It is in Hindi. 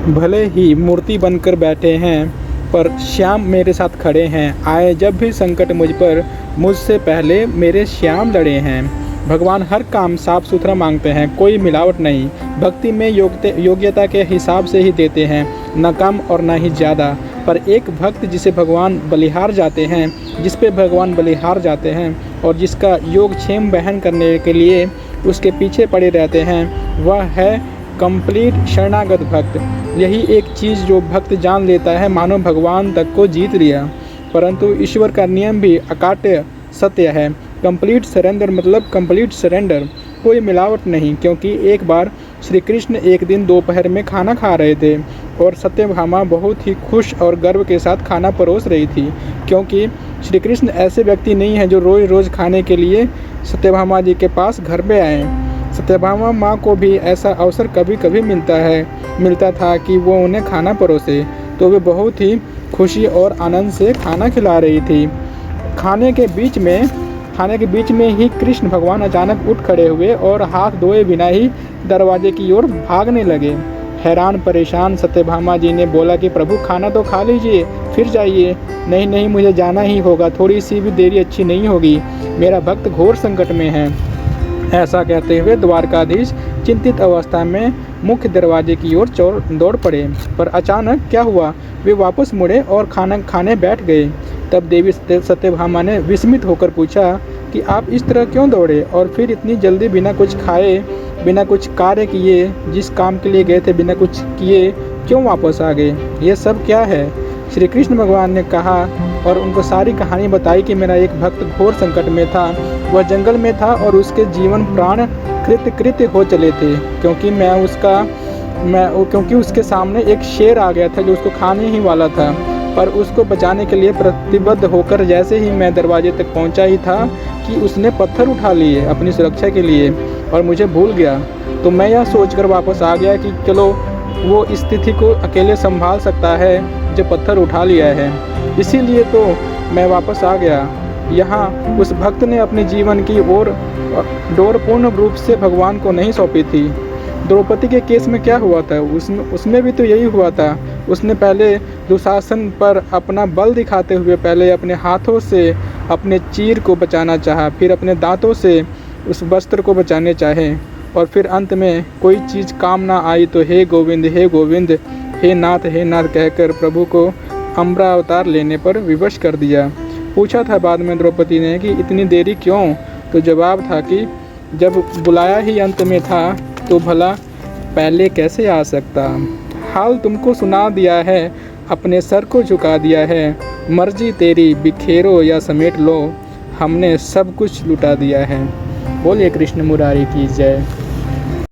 भले ही मूर्ति बनकर बैठे हैं, पर श्याम मेरे साथ खड़े हैं। आए जब भी संकट मुझ पर, मुझसे पहले मेरे श्याम लड़े हैं। भगवान हर काम साफ सुथरा मांगते हैं, कोई मिलावट नहीं। भक्ति में योग्यता के हिसाब से ही देते हैं, न कम और न ही ज़्यादा। पर एक भक्त जिसे भगवान बलिहार जाते हैं, जिस पे भगवान बलिहार जाते हैं और जिसका योगक्षेम वहन करने के लिए उसके पीछे पड़े रहते हैं, वह है कंप्लीट शरणागत भक्त। यही एक चीज़ जो भक्त जान लेता है, मानो भगवान तक को जीत लिया। परंतु ईश्वर का नियम भी अकाट्य सत्य है। कंप्लीट सरेंडर मतलब कंप्लीट सरेंडर, कोई मिलावट नहीं। क्योंकि एक बार श्री कृष्ण एक दिन दोपहर में खाना खा रहे थे और सत्यभामा बहुत ही खुश और गर्व के साथ खाना परोस रही थी। क्योंकि श्री कृष्ण ऐसे व्यक्ति नहीं हैं जो रोज़ रोज़ खाने के लिए सत्यभामा जी के पास घर पे आए। सत्यभामा माँ को भी ऐसा अवसर कभी कभी मिलता था कि वो उन्हें खाना परोसे, तो वे बहुत ही खुशी और आनंद से खाना खिला रही थी। खाने के बीच में ही कृष्ण भगवान अचानक उठ खड़े हुए और हाथ धोए बिना ही दरवाजे की ओर भागने लगे। हैरान परेशान सत्यभामा जी ने बोला कि प्रभु खाना तो खा लीजिए, फिर जाइए। नहीं नहीं, मुझे जाना ही होगा, थोड़ी सी भी देरी अच्छी नहीं होगी, मेरा भक्त घोर संकट में है। ऐसा कहते हुए द्वारकाधीश चिंतित अवस्था में मुख्य दरवाजे की ओर दौड़ पड़े। पर अचानक क्या हुआ, वे वापस मुड़े और खाना खाने बैठ गए। तब देवी सत्यभामा ने विस्मित होकर पूछा कि आप इस तरह क्यों दौड़े और फिर इतनी जल्दी बिना कुछ खाए, बिना कुछ कार्य किए, जिस काम के लिए गए थे बिना कुछ किए क्यों वापस आ गए? ये सब क्या है? श्री कृष्ण भगवान ने कहा और उनको सारी कहानी बताई कि मेरा एक भक्त घोर संकट में था। वह जंगल में था और उसके जीवन प्राण कृत्य हो चले थे। क्योंकि उसके सामने एक शेर आ गया था जो उसको खाने ही वाला था। पर उसको बचाने के लिए प्रतिबद्ध होकर जैसे ही मैं दरवाजे तक पहुंचा ही था कि उसने पत्थर उठा लिए अपनी सुरक्षा के लिए और मुझे भूल गया। तो मैं यह सोचकर वापस आ गया कि चलो वो स्थिति को अकेले संभाल सकता है जो पत्थर उठा लिया है। इसीलिए तो मैं वापस आ गया। यहाँ उस भक्त ने अपने जीवन की डोर पूर्ण रूप से भगवान को नहीं सौंपी थी। द्रौपदी के केस में क्या हुआ था, उसमें भी तो यही हुआ था। उसने पहले दुशासन पर अपना बल दिखाते हुए पहले अपने हाथों से अपने चीर को बचाना चाहा, फिर अपने दांतों से उस वस्त्र को बचाने चाहे, और फिर अंत में कोई चीज़ काम ना आई तो हे गोविंद हे नाथ कहकर प्रभु को अम्बरा अवतार लेने पर विवश कर दिया। पूछा था बाद में द्रौपदी ने कि इतनी देरी क्यों? तो जवाब था कि जब बुलाया ही अंत में था तो भला पहले कैसे आ सकता। हाल तुमको सुना दिया है, अपने सर को झुका दिया है। मर्जी तेरी, बिखेरो या समेट लो, हमने सब कुछ लुटा दिया है। बोलिए कृष्ण मुरारी की जय।